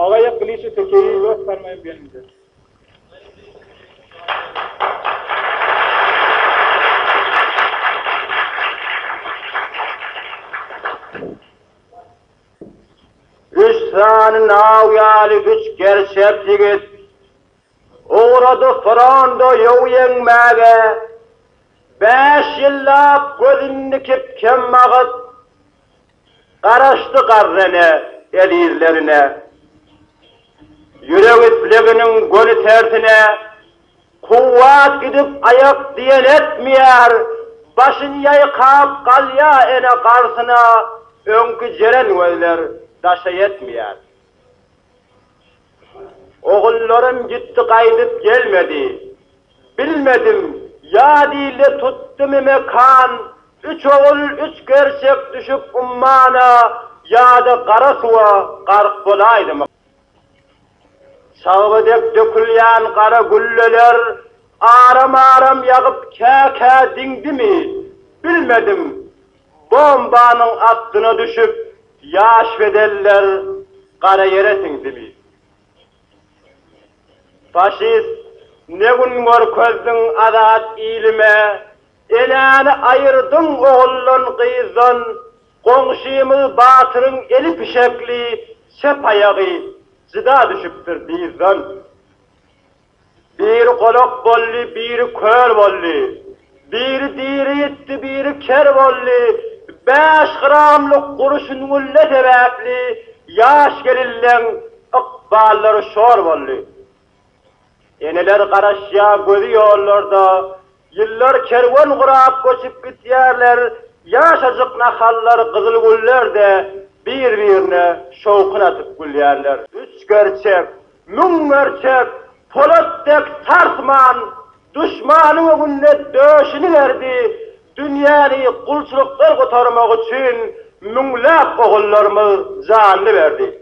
Ağaya klişe tekeyi göstermeyin benim. Üç tane navyalı üç gerçek yigit uğradı Frondo yow yeňmäge 5 ýyllap gözünni kepken magat garaşdy garrene elizlerine yürek itleginin gönü tersine kuvvat gidip ayak diyen etmeyer başını yaykap galya ene karsına önkü ceren gözler daşa yetmeyer. Oğullarım gitti kaydıp gelmedi. Bilmedim ya dille tuttum mekan. Üç oğul üç gerçek düşüp ummana ya da kara suğa gark bolaydı mı? Çağbıdek dökülyen kara gülleler aram aram yağıp kâkâ dindi mi? Bilmedim bombanın aklına düşüp yaş bedeller kara yere sindi mi? Faşist ne gün gör közdün adat ilime elani ayırdın oğullun kıyızdan komşumuz Batır'ın eli pişekli sep ayağı zida düşüptür bizden. Bir kolok bolli, bir kör bolli, bir diri yitti, bir ker bolli, 5 gramlık kuruşun gülle sebepli, yaş gelillen ıkbalları şor bolli. Eneler karaşya gözü yollarda, yıllar kervan kurap koşup gitýärler, yaşacık nahallar kızıl güller de birbirine şovkun atıp güllýärler. Üç gerçek, mün gerçek, Polatdek sarsman, düşmanı günne döşünü verdi, dünyanı kulçuluklar kotarmak için müňläp oğullarymyz canly verdi.